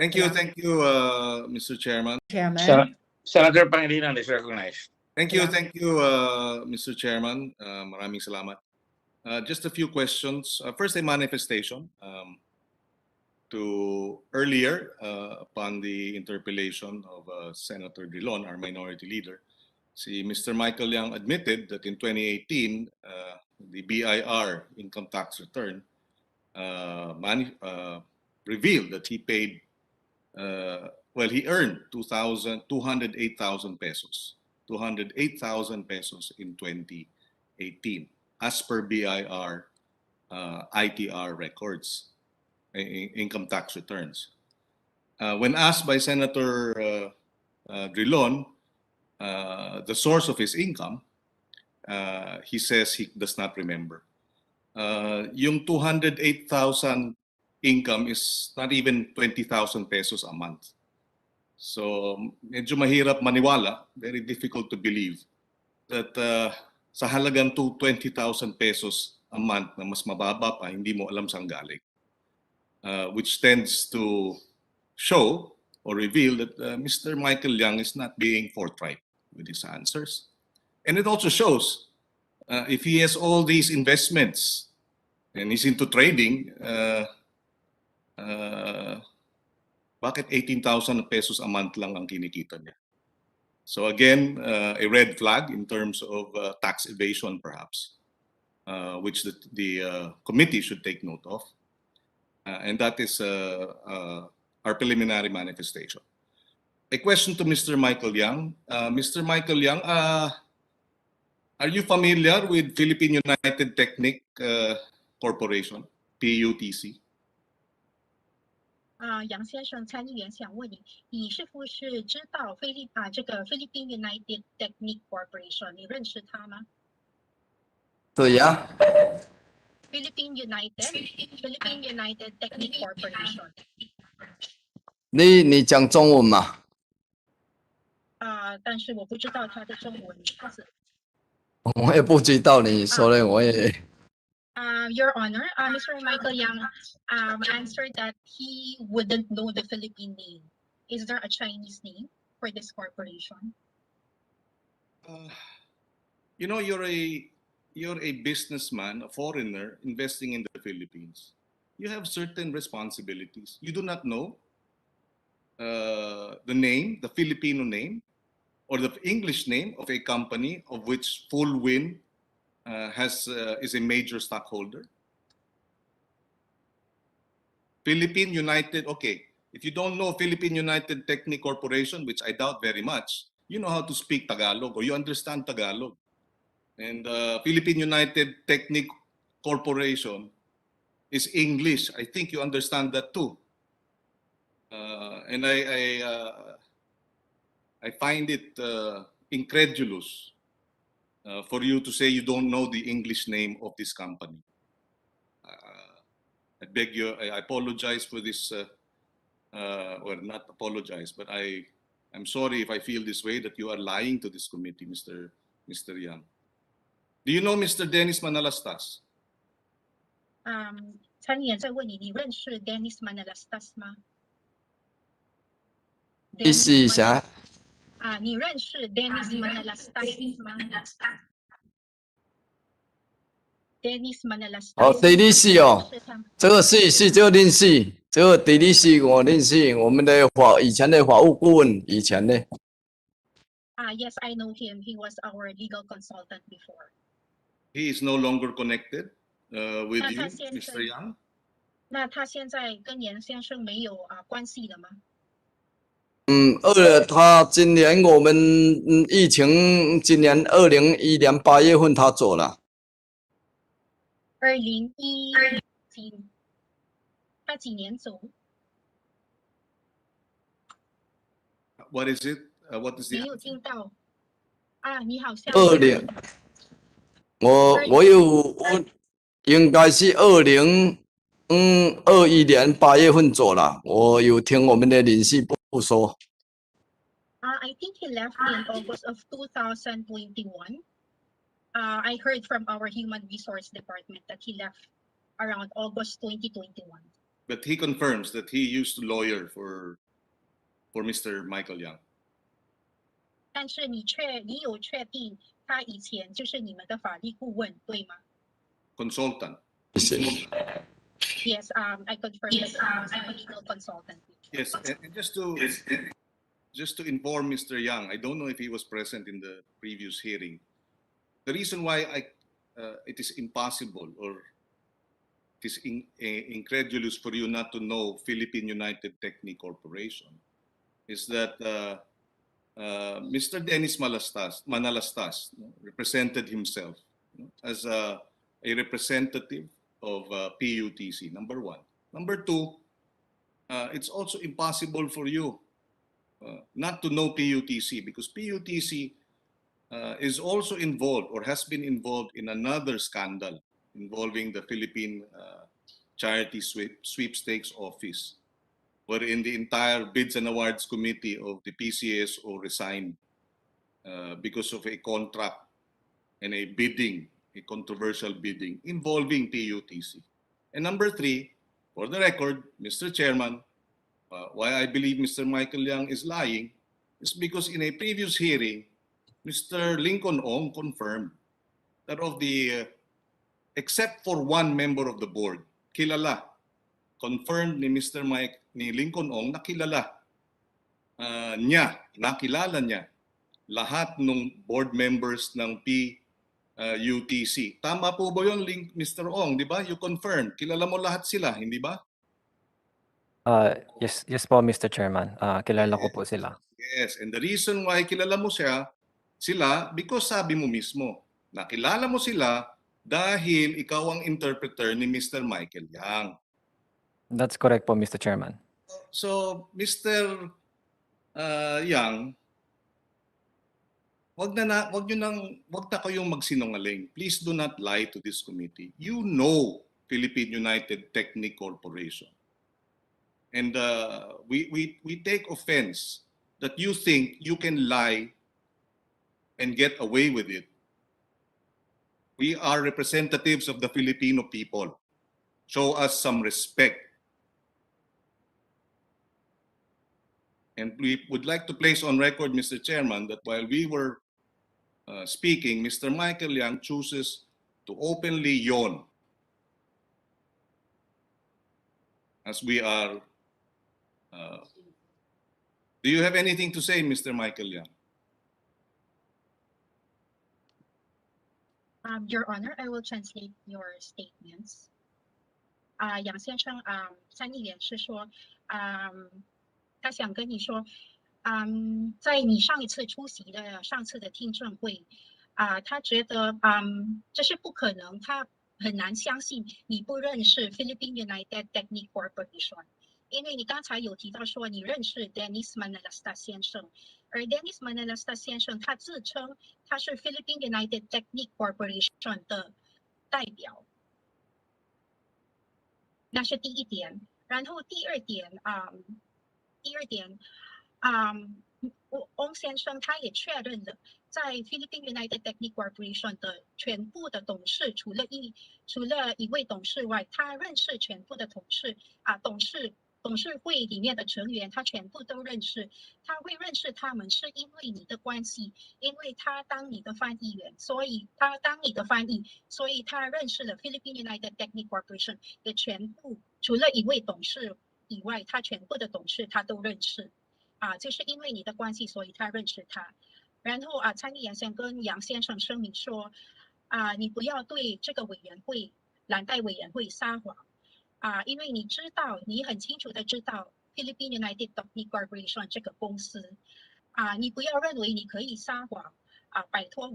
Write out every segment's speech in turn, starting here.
Thank you, Mr. Chairman. Senator Pangilinan is recognized. Thank you, Mr. Chairman. Maraming salamat. Just a few questions. First, a manifestation. To earlier, upon the interpellation of Senator Drilon, our minority leader, Mr. Michael Yang admitted that in 2018, the BIR income tax return revealed that he paid, he earned 208,000 pesos. 208,000 pesos in 2018, as per BIR ITR records, income tax returns. When asked by Senator Drilon the source of his income, he says he does not remember. Yung 208,000 income is not even 20,000 pesos a month. So medyo mahirap maniwala, very difficult to believe that sa halagang 20,000 pesos a month na mas mababa pa, hindi mo alam saan galing. Which tends to show or reveal that Mr. Michael Yang is not being forthright with his answers. And it also shows if he has all these investments and he's into trading, bakit 18,000 pesos a month lang ang kinikita niya? So again, a red flag in terms of tax evasion perhaps, which the committee should take note of. And that is our preliminary manifestation. A question to Mr. Michael Yang. Mr. Michael Yang, are you familiar with Philippine United Technic Corporation, PUTC? 杨先生，参议员想问你，你是不是知道这个 Philippine United Technic Corporation？ 你认识它吗？对呀。Philippine United Technic Corporation。你讲中文吗？但是我不知道它的中文名字。我也不知道，你说的我也。Your Honor, Mr. Michael Yang answered that he wouldn't know the Philippine name. Is there a Chinese name for this corporation? You know, you're a businessman, a foreigner investing in the Philippines. You have certain responsibilities. You do not know the name, the Filipino name, or the English name of a company of which Full Wind is a major stockholder. Philippine United, okay. If you don't know Philippine United Technic Corporation, which I doubt very much, you know how to speak Tagalog or you understand Tagalog. And Philippine United Technic Corporation is English. I think you understand that too. And I find it incredulous for you to say you don't know the English name of this company. I beg you, I apologize for this, or not apologize, but I'm sorry if I feel this way that you are lying to this committee, Mr. Yang. Do you know Mr. Dennis Manalastas? 参议员在问你，你认识 Dennis Manalastas 吗？意思啥？你认识 Dennis Manalastas 吗 ？Dennis Manalastas。哦，地理系哦，这个是这个认识，这个地理系我认识，我们的以前的法务顾问，以前的。Yes, I know him. He was our legal consultant before. He is no longer connected with you, Mr. Yang. 那他现在跟严先生没有关系了吗？他今年我们疫情，今年2021年8月份他走了。2021他几年走 ？What is it? What is the? 没有听到你好像20，我应该是2021年8月份走了，我有听我们的领事部说。I think he left in August of 2021. I heard from our human resource department that he left around August 2021. But he confirms that he used to lawyer for Mr. Michael Yang. 但是你有确定他以前就是你们的法律顾问，对吗 Consultant. 谢谢。 ？Yes, I confirm that I'm a legal consultant. Yes, and just to inform Mr. Yang, I don't know if he was present in the previous hearing. The reason why it is impossible or it is incredulous for you not to know Philippine United Technique Corporation is that Mr. Dennis Manalastas represented himself as a representative of PUTC, number one. Number two, it's also impossible for you not to know PUTC because PUTC is also involved or has been involved in another scandal involving the Philippine Charity Sweepstakes Office, wherein the entire Bids and Awards Committee of the PCSO resigned because of a contract and a controversial bidding involving PUTC. And number three, for the record, Mr. Chairman, why I believe Mr. Michael Yang is lying is because in a previous hearing, Mr. Lincoln Ong confirmed that of the, except for one member of the board, kilala, confirmed ni Mr. ni Lincoln Ong na kilala nakilala niya lahat ng board members ng PUTC. Tama po ba yun, Mr. Ong? Di ba? You confirmed. Kilala mo lahat sila, hindi ba? Yes po, Mr. Chairman. Kilala ko po sila. Yes, and the reason why kilala mo sila, because sabi mo mismo, nakilala mo sila dahil ikaw ang interpreter ni Mr. Michael Yang. That's correct po, Mr. Chairman. So, Mr. Yang, wag na kayong magsinungaling. Please do not lie to this committee. You know Philippine United Technique Corporation. And we take offense that you think you can lie and get away with it. We are representatives of the Filipino people. Show us some respect. And we would like to place on record, Mr. Chairman, that while we were speaking, Mr. Michael Yang chooses to openly yawn as we are. Do you have anything to say, Mr. Michael Yang? Your Honor, I will translate your statements. 杨先生，参议员是说，他想跟你说，在你上次的听证会，他觉得，这是不可能，他很难相信你不认识 Philippine United Technique Corporation， 因为你刚才有提到说你认识 Dennis Manalastas 先生，而 Dennis Manalastas 先生他自称他是 Philippine United Technique Corporation 的代表，那是第一点。然后第二点，翁先生他也确认了，在 Philippine United Technique Corporation 的全部的董事，除了一位董事外，他认识全部的董事董事会里面的成员，他全部都认识。他会认识他们是因为你的关系，因为他当你的翻译员，所以他当你的翻译，所以他认识了 Philippine United Technique Corporation 的全部，除了一位董事以外，他全部的董事他都认识。就是因为你的关系，所以他认识他。然后参议员先跟杨先生声明说，你不要对这个蓝带委员会撒谎。因为你很清楚的知道 Philippine United Technique Corporation 这个公司，你不要认为你可以撒谎，摆脱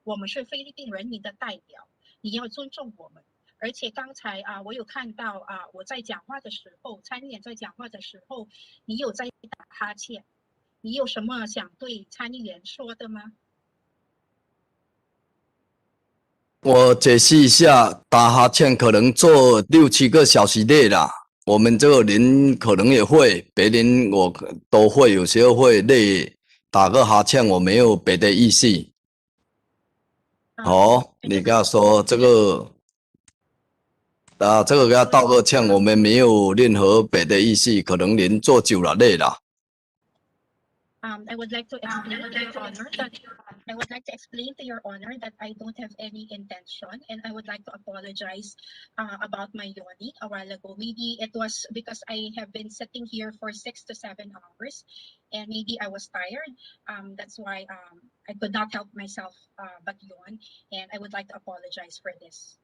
我们是菲律宾人民的代表，你要尊重我们。而且刚才我有看到我在讲话的时候，参议员在讲话的时候，你有在打哈欠，你有什么想对参议员说的吗？我解释一下，打哈欠可能做6、7个小时累啦。我们这个人可能也会，别人我都会，有时候会累，打个哈欠，我没有别的意思。你跟他说这个。这个给他道个歉，我们没有任何别的意思，可能您做久了累了。I would like to explain to Your Honor that I would like to explain to Your Honor that I don't have any intention, and I would like to apologize about my yawning a while ago. Maybe it was because I have been sitting here for 6 to 7 hours, and maybe I was tired. That's why I could not help myself but yawn, and I would like to apologize for this.